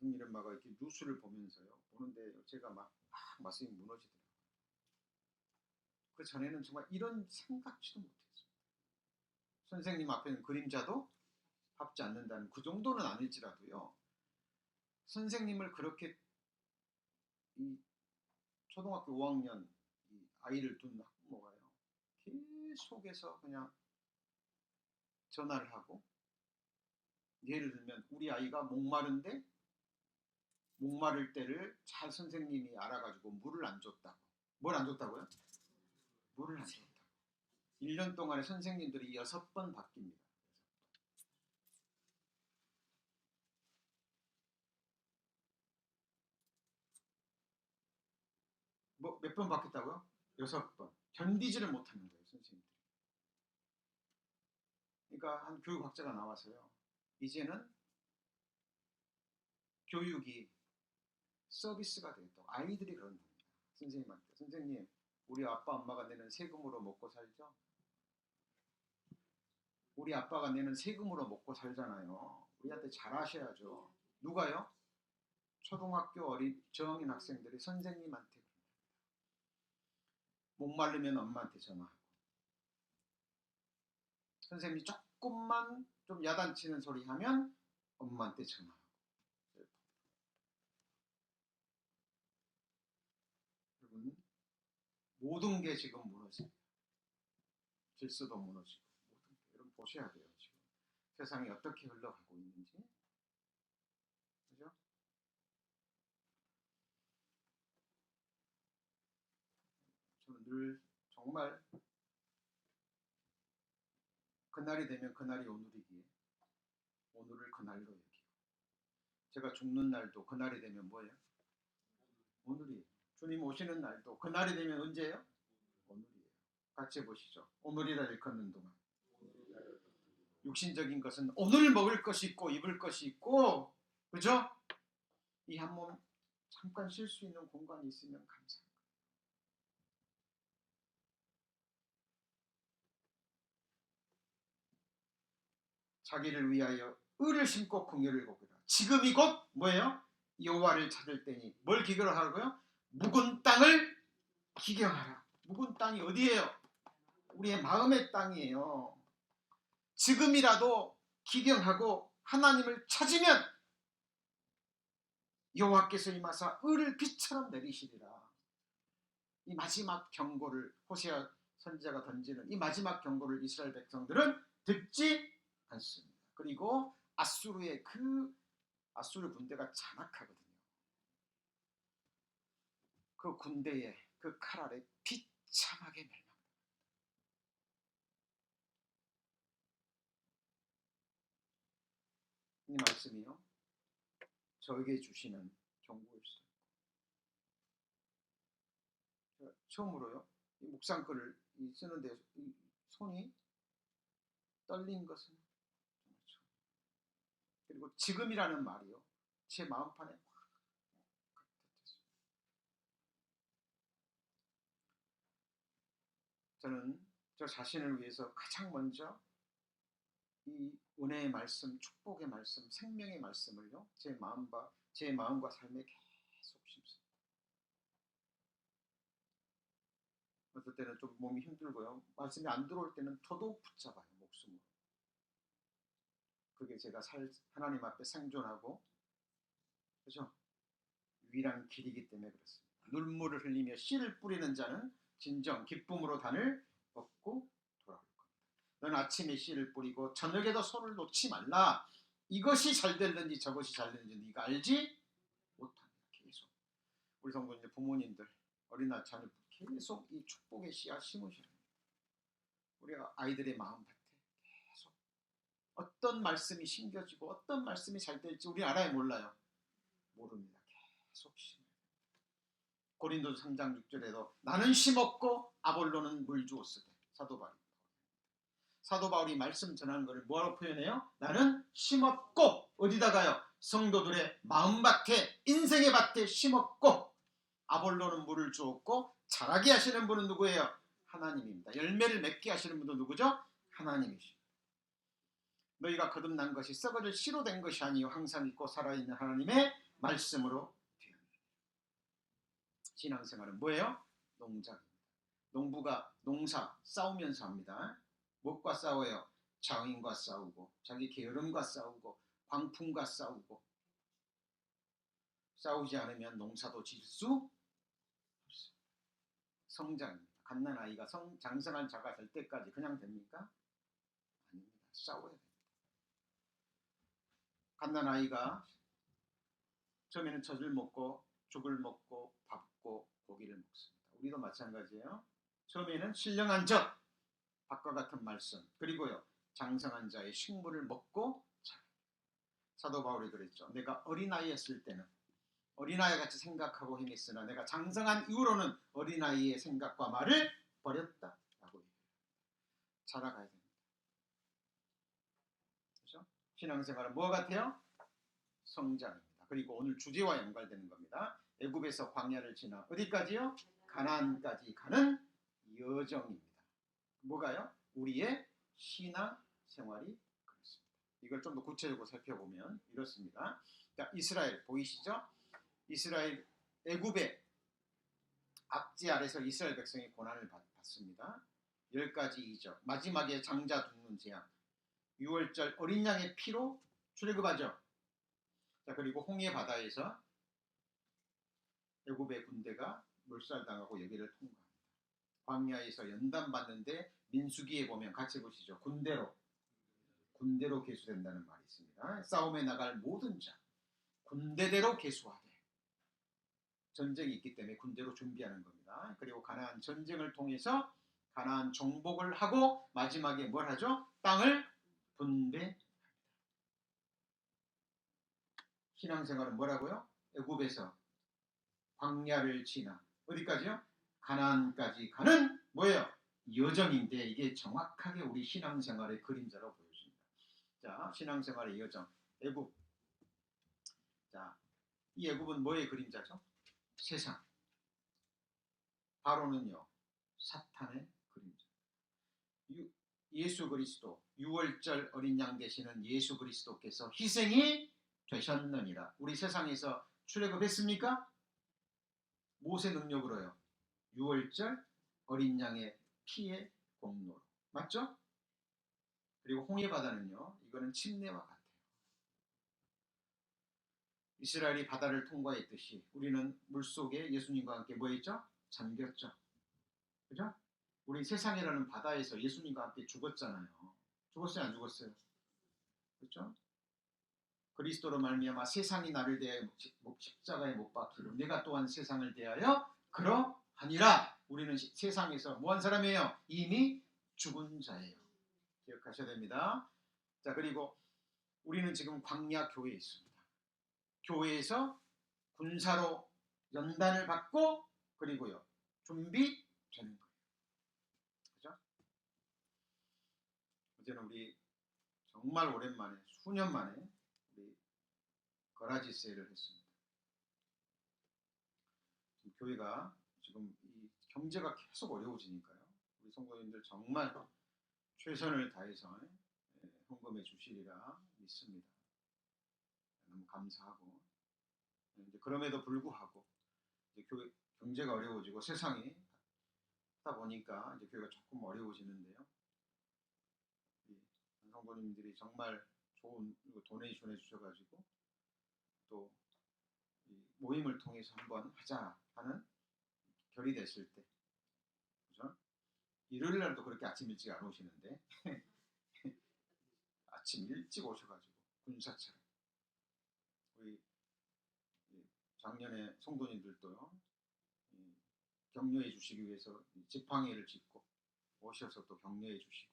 S1: 형님 엄마가 이렇게 뉴스를 보면서요, 보는데 제가 막 말씀이 무너지더라고요. 그 전에는 정말 이런 생각지도 못했어요. 선생님 앞에는 그림자도 밟지 않는다는, 그 정도는 아닐지라도요, 선생님을 그렇게 이 초등학교 5학년 이 아이를 둔 학부모가요, 계속해서 그냥 전화를 하고, 예를 들면 우리 아이가 목마른데 목마를 때를 잘 선생님이 알아가지고 물을 안 줬다고. 뭘 안 줬다고요? 물을 안 줬다고. 1년 동안에 선생님들이 6번 바뀝니다. 뭐 몇 번 바뀌었다고요? 6번. 견디지를 못하는 거예요, 선생님들이. 그러니까 한 교육학자가 나와서요, 이제는 교육이 서비스가 되겠다고. 아이들이 그런답니다. 선생님한테. 선생님, 우리 아빠 엄마가 내는 세금으로 먹고 살죠? 우리 아빠가 내는 세금으로 먹고 살잖아요. 우리한테 잘하셔야죠. 누가요? 초등학교 어린 저학년 학생들이 선생님한테 목마르면 엄마한테 전화하고, 선생님이 조금만 좀 야단치는 소리 하면 엄마한테 전화하고. 여러분, 모든 게 지금 무너집니다. 질서도 무너지고 모든 게. 여러분 보셔야 돼요. 지금 세상이 어떻게 흘러가고 있는지. 그죠? 저는 늘 정말 그날이 되면 그날이 오늘이기에 오늘을 그날로 여기고, 제가 죽는 날도 그날이 되면 뭐예요? 오늘이에요. 주님 오시는 날도 그날이 되면 언제예요? 오늘이에요. 같이 해보시죠. 오늘이라 일컫는 동안. 육신적인 것은 오늘 먹을 것이 있고 입을 것이 있고, 그죠? 이 한 몸 잠깐 쉴 수 있는 공간이 있으면 감사합니다. 자기를 위하여 의를 심고 긍휼을 보기라. 지금이 곧 뭐예요? 여호와를 찾을 때니. 뭘 기경하라고요? 묵은 땅을 기경하라. 묵은 땅이 어디예요? 우리의 마음의 땅이에요. 지금이라도 기경하고 하나님을 찾으면 여호와께서 임하사 의를 빛처럼 내리시리라. 이 마지막 경고를 호세아 선지자가 던지는 이 마지막 경고를 이스라엘 백성들은 듣지 않습니다. 그리고 아수르의 아수르 군대가 잔악하거든요. 그 군대의 그 칼 아래 비참하게 멸망합니다. 이 말씀이요, 저에게 주시는 경고일 수도 있고, 처음으로요, 이 묵상글을 쓰는데 이 손이 떨린 것은 정말 처음. 그리고 지금이라는 말이요, 제 마음판에 확 닿았어요. 저는 저 자신을 위해서 가장 먼저 이 은혜의 말씀, 축복의 말씀, 생명의 말씀을요, 제 마음과 삶에 계속 심습니다. 어떨 때는 좀 몸이 힘들고요, 말씀이 안 들어올 때는 더더욱 붙잡아요, 목숨으로. 그게 제가 하나님 앞에 생존하고, 그죠? 유일한 길이기 때문에 그렇습니다. 눈물을 흘리며 씨를 뿌리는 자는 진정 기쁨으로 단을 얻고 돌아올 겁니다. 너는 아침에 씨를 뿌리고 저녁에도 손을 놓지 말라. 이것이 잘 될는지 저것이 잘 될는지 네가 알지 못합니다. 계속 우리 성도님, 부모님들, 어린아이 자녀 계속 이 축복의 씨앗 심으셔야 합니다. 우리 아이들의 마음밭에 계속 어떤 말씀이 심겨지고 어떤 말씀이 잘 될지 우리 알아요, 몰라요? 모릅니다. 계속 심어요. 고린도서 3장 6절에도 나는 심었고 아볼로는 물 주었으되, 사도 바울이 말씀 전하는 것을 뭐라고 표현해요? 나는 심었고, 어디다가요? 성도들의 마음밭에, 인생의 밭에 심었고, 아볼로는 물을 주었고, 자라게 하시는 분은 누구예요? 하나님입니다. 열매를 맺게 하시는 분도 누구죠? 하나님이십니다. 너희가 거듭난 것이 썩어질 씨로 된 것이 아니요 항상 있고 살아있는 하나님의 말씀으로 되었느니라. 신앙생활은 뭐예요? 농작입니다. 농부가 농사 싸우면서 합니다. 무엇과 싸워요? 장인과 싸우고, 자기 게으름과 싸우고, 광풍과 싸우고. 싸우지 않으면 농사도 지을 수 없습니다. 성장입니다. 갓난아이가 장성한 자가 될 때까지 그냥 됩니까? 아닙니다. 싸워야 됩니다. 갓난아이가 처음에는 젖을 먹고 죽을 먹고 밥고 고기를 먹습니다. 우리도 마찬가지예요. 처음에는 신령한 젖, 밥과 같은 말씀, 그리고요 장성한 자의 식물을 먹고 자랍니다. 사도 바울이 그랬죠. 내가 어린아이였을 때는 어린아이 같이 생각하고 행했으나 내가 장성한 이후로는 어린아이의 생각과 말을 버렸다 라고 얘기합니다. 자라가야 됩니다. 그렇죠? 신앙생활은 뭐가 같아요? 성장입니다. 그리고 오늘 주제와 연관되는 겁니다. 애굽에서 광야를 지나 어디까지요? 가나안까지 가는 여정입니다. 뭐가요? 우리의 신앙 생활이 그렇습니다. 이걸 좀 더 구체적으로 살펴보면 이렇습니다. 자, 이스라엘 보이시죠? 이스라엘 애굽의 압제 아래서 이스라엘 백성이 고난을 받습니다. 10가지 이적, 마지막에 장자 죽는 재앙, 6월절 어린 양의 피로 출애굽하죠. 자, 그리고 홍해 바다에서 애굽의 군대가 몰살당하고 여기를 통과합니다. 광야에서 연단 받는데 민수기에 보면 같이 보시죠. 군대로 계수된다는 말이 있습니다. 싸움에 나갈 모든 자 군대대로 계수하되, 전쟁이 있기 때문에 군대로 준비하는 겁니다. 그리고 가나안 전쟁을 통해서 가나안 정복을 하고 마지막에 뭘 하죠? 땅을 분배합니다. 신앙생활은 뭐라고요? 애굽에서 광야를 지나 어디까지요? 가나안까지 가는 뭐예요? 여정인데 이게 정확하게 우리 신앙생활의 그림자로 보여집니다. 자, 신앙생활의 여정, 애굽. 자, 이 애굽은 뭐의 그림자죠? 세상. 바로는요, 사탄의 그림자. 예수 그리스도, 6월절 어린 양 되시는 예수 그리스도께서 희생이 되셨느니라. 우리 세상에서 출애굽했습니까? 무엇의 능력으로요? 6월절 어린 양의 피의 공로로. 맞죠? 그리고 홍해바다는요, 이거는 침례와 같아요. 이스라엘이 바다를 통과했듯이 우리는 물속에 예수님과 함께 뭐 했죠? 잠겼죠. 그죠? 우리 세상이라는 바다에서 예수님과 함께 죽었잖아요. 죽었어요, 안 죽었어요? 그렇죠? 그리스도로 말미암아 세상이 나를 대하여 십자가에 못 박히고 내가 또한 세상을 대하여 그러하니라. 우리는 세상에서 뭐한 사람이에요? 이미 죽은 자예요. 기억하셔야 됩니다. 자, 그리고 우리는 지금 광야 교회에 있습니다. 교회에서 군사로 연단을 받고 그리고요 준비되는 거예요. 그죠? 어제는 우리 정말 오랜만에 수년 만에 우리 거라지 세일을 했습니다. 교회가 지금 이 경제가 계속 어려워지니까요. 우리 성도님들 정말 최선을 다해서 헌금해 주시리라 믿습니다. 너무 감사하고 이제 그럼에도 불구하고 이제 교회 경제가 어려워지고 세상이 하다 보니까 이제 교회가 조금 어려워지는데요. 성도님들이 정말 좋은 도네이션 해주셔가지고 또 모임을 통해서 한번 하자 하는 결이 됐을 때, 그죠? 일요일 날도 그렇게 아침 일찍 안 오시는데 아침 일찍 오셔가지고 군사처럼 우리 작년에 성도님들도요 격려해 주시기 위해서 지팡이를 짚고 오셔서 또 격려해 주시고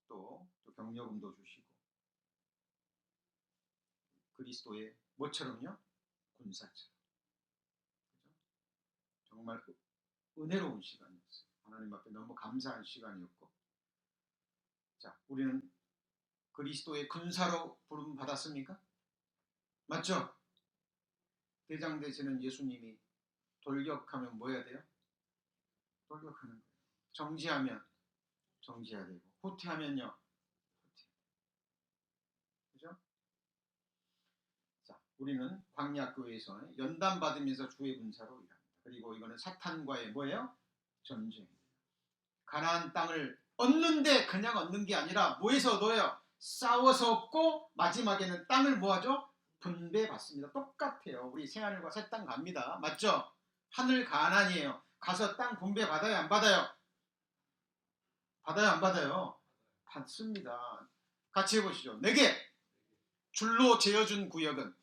S1: 또 격려금도 주시고 그리스도의 뭐처럼요? 군사처럼. 그죠? 정말 은혜로운 시간이었어요. 하나님 앞에 너무 감사한 시간이었고, 자, 우리는 그리스도의 군사로 부름 받았습니까? 맞죠? 대장 되시는 예수님이 돌격하면 뭐 해야 돼요? 돌격하는 거예요. 정지하면 정지해야 되고, 후퇴하면요, 후퇴. 그죠? 자, 우리는 광야교회에서 연단 받으면서 주의 군사로 일합니다. 그리고 이거는 사탄과의 뭐예요? 전쟁입니다. 가나안 땅을 얻는데 그냥 얻는 게 아니라 뭐해서 얻어요? 싸워서 얻고 마지막에는 땅을 뭐하죠? 분배받습니다. 똑같아요. 우리 새하늘과 새 땅 갑니다. 맞죠? 하늘 가나안이에요. 가서 땅 분배 받아요? 안 받아요? 받아요? 안 받아요? 받습니다. 같이 해보시죠. 내게 줄로 재어준 구역은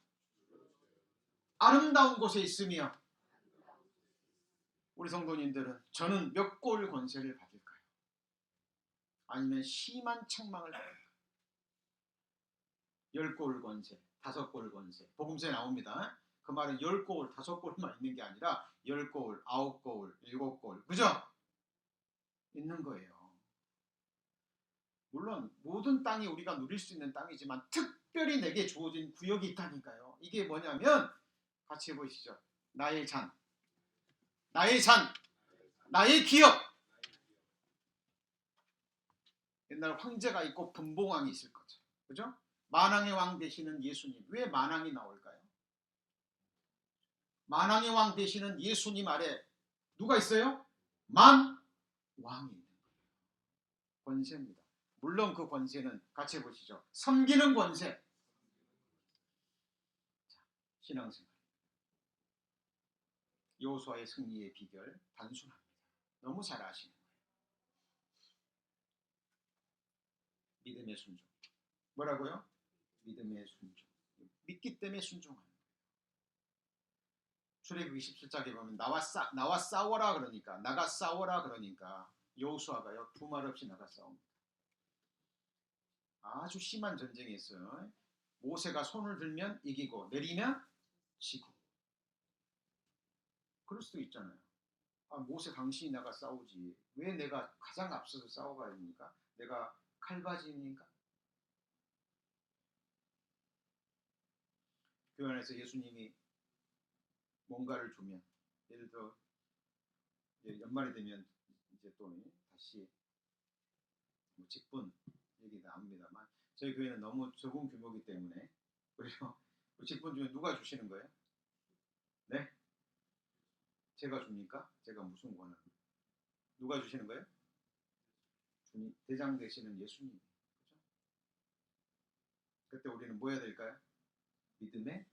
S1: 아름다운 곳에 있으며 우리 성도님들은 저는 몇 골 권세를 받을까요? 아니면 심한 책망을 받을까요? 10골 권세, 5골 권세. 복음서에 나옵니다. 그 말은 10골, 5골만 있는 게 아니라 10골, 9골, 7골. 그죠? 있는 거예요. 물론 모든 땅이 우리가 누릴 수 있는 땅이지만 특별히 내게 주어진 구역이 있다니까요. 이게 뭐냐면 같이 해보시죠. 나의 잔, 나의 잔, 나의 기업. 옛날 황제가 있고 분봉왕이 있을 거죠. 그죠? 만왕의 왕 되시는 예수님. 왜 만왕이 나올까요? 만왕의 왕 되시는 예수님 아래 누가 있어요? 만왕이 있는 거예요. 권세입니다. 물론 그 권세는 같이 해보시죠. 섬기는 권세. 신앙생활. 여호수아의 승리의 비결 단순합니다. 너무 잘 아시는 거예요. 믿음의 순종. 뭐라고요? 믿음의 순종. 믿기 때문에 순종하는 거예요. 출애굽기 17장에 보면 나와 싸워라 그러니까 나가 싸워라 그러니까 여호수아가요 두 말 없이 나가 싸웁니다. 아주 심한 전쟁이 있어요. 모세가 손을 들면 이기고 내리면 지고. 그럴 수도 있잖아요. 아, 모세 당신이 나가 싸우지. 왜 내가 가장 앞서서 싸워가야 됩니까? 내가 칼바지입니까? 교회 안에서 예수님이 뭔가를 주면, 예를 들어 연말이 되면 이제 또 다시 뭐 직분 얘기 나옵니다만, 저희 교회는 너무 적은 규모이기 때문에, 그래서 그 직분 중에 누가 주시는 거예요? 네? 제가 줍니까? 제가 무슨 권한? 누가 주시는 거예요? 대장 되시는 예수님. 그렇죠? 그때 우리는 뭐 해야 될까요? 믿음의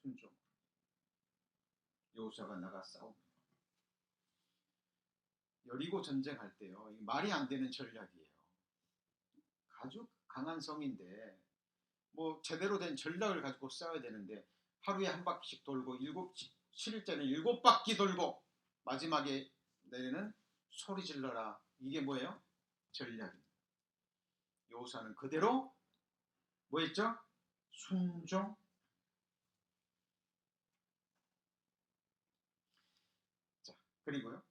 S1: 순종. 여호수아가 나가 싸웁니다. 여리고 전쟁할 때요, 말이 안 되는 전략이에요. 아주 강한 성인데 뭐 제대로 된 전략을 가지고 싸워야 되는데, 하루에 한 바퀴씩 돌고 7일째는 7바퀴 돌고 마지막에 내리는 소리 질러라. 이게 뭐예요? 전략입니다. 여호수아는 그대로 뭐 했죠? 순종. 자, 그리고요,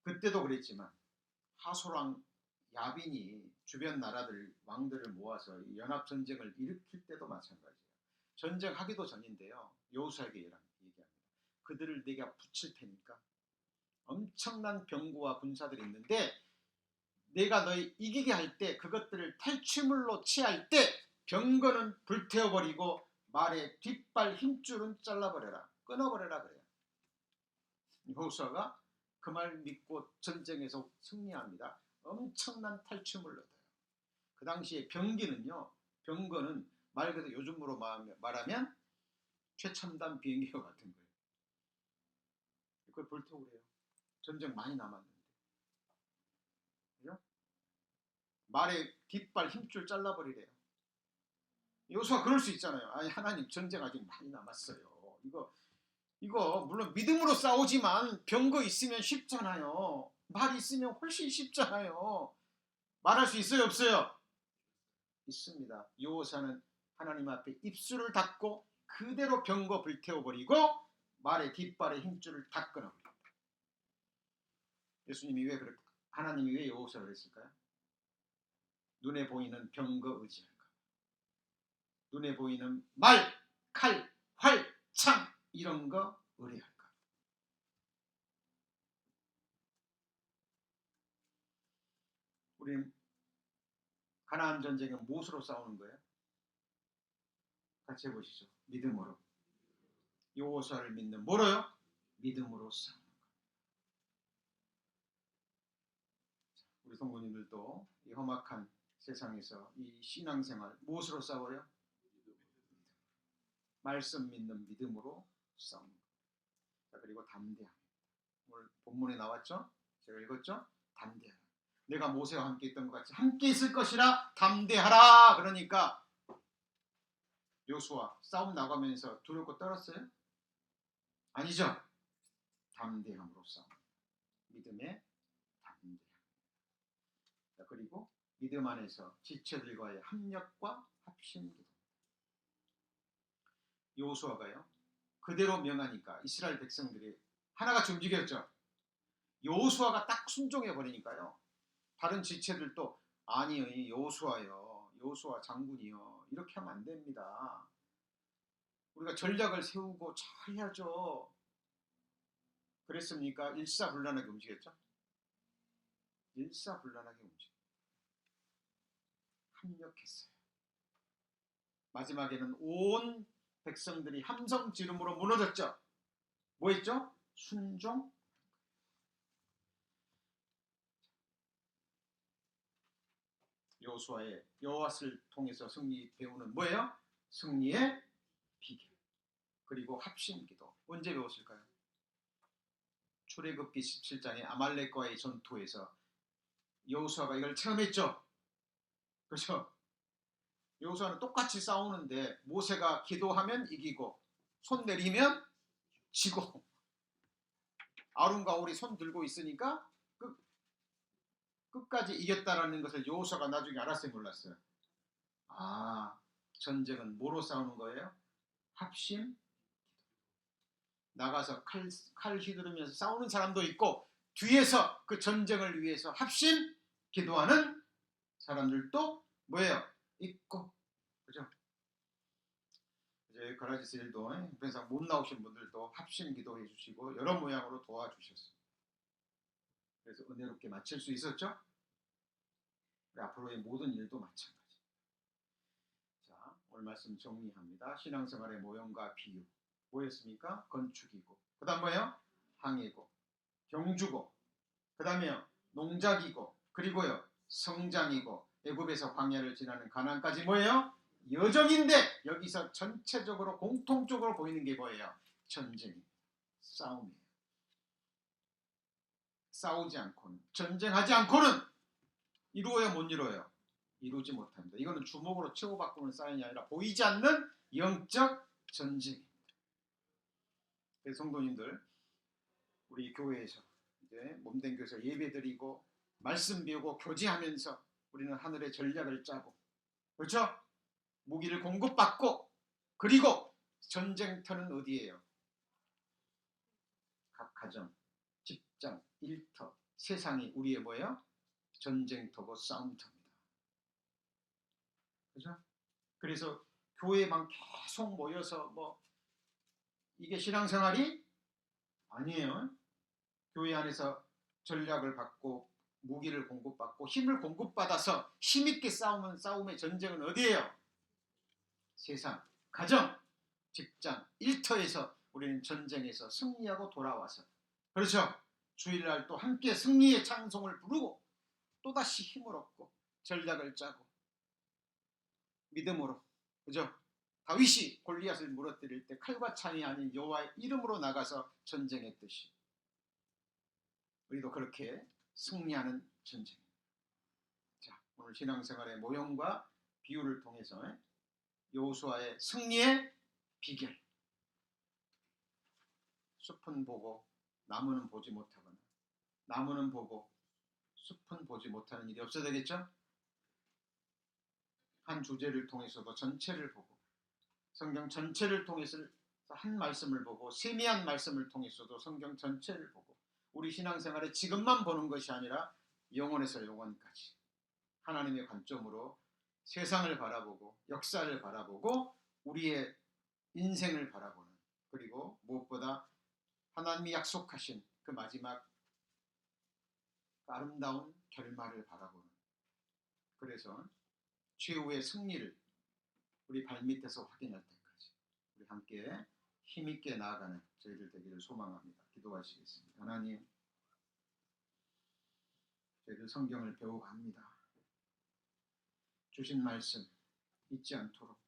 S1: 그때도 그랬지만 하소랑 야빈이 주변 나라들 왕들을 모아서 연합 전쟁을 일으킬 때도 마찬가지예요. 전쟁하기도 전인데요, 여호수아에게 얘기합니다. 그들을 내가 붙일 테니까, 엄청난 병거와 군사들이 있는데 내가 너희 이기게 할 때, 그것들을 탈취물로 취할 때 병거는 불태워버리고 말의 뒷발 힘줄은 잘라버려라, 끊어버려라 그래요. 여호수아가 그 말 믿고 전쟁에서 승리합니다. 엄청난 탈취물을 얻어요. 그 당시에 병거는 말 그대로 요즘으로 말하면 최첨단 비행기와 같은 거예요. 그걸 불태우래요. 전쟁 많이 남았는데. 그죠? 말의 뒷발 힘줄 잘라버리래요. 여호수아 그럴 수 있잖아요. 아니, 하나님, 전쟁 아직 많이 남았어요. 이거 물론 믿음으로 싸우지만 병거 있으면 쉽잖아요. 말 있으면 훨씬 쉽잖아요. 말할 수 있어요, 없어요? 있습니다. 여호수아는 하나님 앞에 입술을 닫고 그대로 병거 불태워버리고 말의 뒷발의 힘줄을 다 끊어버립니다. 예수님이 왜 그렇게, 하나님이 왜 여호수아를 했을까요? 눈에 보이는 병거 의지할까? 눈에 보이는 말, 칼, 활, 창 이런 거 의뢰할까? 우리는 가나안 전쟁은 무엇으로 싸우는 거예요? 같이 해보시죠. 믿음으로. 여호수아를 믿는 뭐로요? 믿음으로 싸우는 거예요. 우리 성도님들도 이 험악한 세상에서 이 신앙생활 무엇으로 싸워요? 말씀 믿는 믿음으로 싸우는 거예요. 자, 그리고 담대함. 오늘 본문에 나왔죠? 제가 읽었죠? 담대하라. 내가 모세와 함께 있던 것 같이 함께 있을 것이라 담대하라. 그러니까 여호수아 싸움 나가면서 두렵고 떨었어요? 아니죠. 담대함으로 싸움. 믿음의 담대함. 자, 그리고 믿음 안에서 지체들과의 합력과 합심기도. 여호수아가요, 그대로 명하니까 이스라엘 백성들이 하나같이 움직였죠. 여호수아가 딱 순종해 버리니까요, 다른 지체들도 아니요, 여호수아요, 여호수아 장군이요, 이렇게 하면 안 됩니다. 우리가 전략을 세우고 잘 해야죠. 그랬습니까? 일사불란하게 움직였죠. 일사불란하게 움직였죠. 합력했어요. 마지막에는 온 백성들이 함성 지름으로 무너졌죠. 뭐 했죠? 순종. 여호수아의 여호와를 통해서 승리 배우는 뭐예요? 승리의 비결. 그리고 합심기도. 언제 배웠을까요? 출애굽기 17장의 아말렉과의 전투에서 여호수아가 이걸 체험했죠. 그렇죠? 여호수아는 똑같이 싸우는데 모세가 기도하면 이기고 손 내리면 지고, 아론과 홀이 손 들고 있으니까 끝까지 이겼다라는 것을 여호수아가 나중에 알았어요, 몰랐어요? 아, 전쟁은 뭐로 싸우는 거예요? 합심. 나가서 칼 휘두르면서 싸우는 사람도 있고 뒤에서 그 전쟁을 위해서 합심 기도하는 사람들도 뭐예요? 있고, 그죠? 이제 가라지스 일도 형편상 못 나오신 분들도 합심 기도해 주시고 여러 모양으로 도와주셨어요. 그래서 은혜롭게 마칠 수 있었죠? 앞으로의 모든 일도 마찬가지. 자, 오늘 말씀 정리합니다. 신앙생활의 모형과 비유. 뭐였습니까? 건축이고, 그 다음 뭐예요? 항해고, 경주고, 그 다음에요 농작이고, 그리고요 성장이고, 애굽에서 광야를 지나는 가나안까지 뭐예요? 여정인데 여기서 전체적으로 공통적으로 보이는 게 뭐예요? 전쟁, 싸움이에요. 싸우지 않고는, 전쟁하지 않고는 이루어요, 못 이루어요? 이루지 못합니다. 이거는 주먹으로 치고받고는 싸움이 아니라 보이지 않는 영적 전쟁입니다. 그래서 성도님들, 우리 교회에서 이제 몸된 교회에서 예배드리고 말씀 배우고 교제하면서 우리는 하늘의 전략을 짜고, 그렇죠? 무기를 공급받고, 그리고 전쟁터는 어디예요? 각 가정, 직장, 일터, 세상이 우리의 뭐예요? 전쟁터고 싸움터입니다. 그죠? 그래서 교회만 계속 모여서 뭐 이게 신앙생활이 아니에요. 교회 안에서 전략을 받고 무기를 공급받고 힘을 공급받아서 힘있게 싸우는 싸움의 전쟁은 어디예요? 세상, 가정, 직장, 일터에서 우리는 전쟁에서 승리하고 돌아와서, 그렇죠? 주일날 또 함께 승리의 찬송을 부르고 또다시 힘을 얻고 전략을 짜고 믿음으로, 그죠? 다윗이 골리앗을 무너뜨릴 때 칼과 창이 아닌 여호와의 이름으로 나가서 전쟁했듯이 우리도 그렇게 승리하는 전쟁입니다. 자, 오늘 신앙생활의 모형과 비유를 통해서 여호수아의 승리의 비결, 숲은 보고 나무는 보지 못하거나 나무는 보고 숲은 보지 못하는 일이 없어야 되겠죠? 한 주제를 통해서도 전체를 보고, 성경 전체를 통해서 한 말씀을 보고, 세미한 말씀을 통해서도 성경 전체를 보고, 우리 신앙생활에 지금만 보는 것이 아니라 영원에서 영원까지 하나님의 관점으로 세상을 바라보고 역사를 바라보고 우리의 인생을 바라보는, 그리고 무엇보다 하나님이 약속하신 그 마지막 아름다운 결말을 바라보는, 그래서 최후의 승리를 우리 발밑에서 확인할 때까지 우리 함께 힘있게 나아가는 저희들 되기를 소망합니다. 기도하시겠습니다. 하나님, 저희들 성경을 배워갑니다. 주신 말씀 잊지 않도록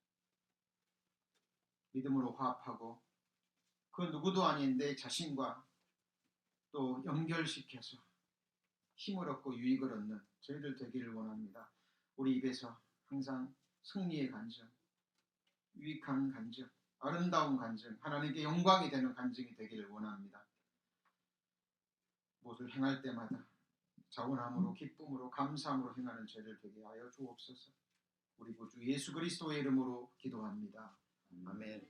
S1: 믿음으로 화합하고 그 누구도 아닌 내 자신과 또 연결시켜서 힘을 얻고 유익을 얻는 저희들 되기를 원합니다. 우리 입에서 항상 승리의 간증, 유익한 간증, 아름다운 간증, 하나님께 영광이 되는 간증이 되기를 원합니다. 무엇을 행할 때마다 자원함으로 기쁨으로 감사함으로 행하는 저희들 되게 하여 주옵소서. 우리 구주 예수 그리스도의 이름으로 기도합니다. 아멘.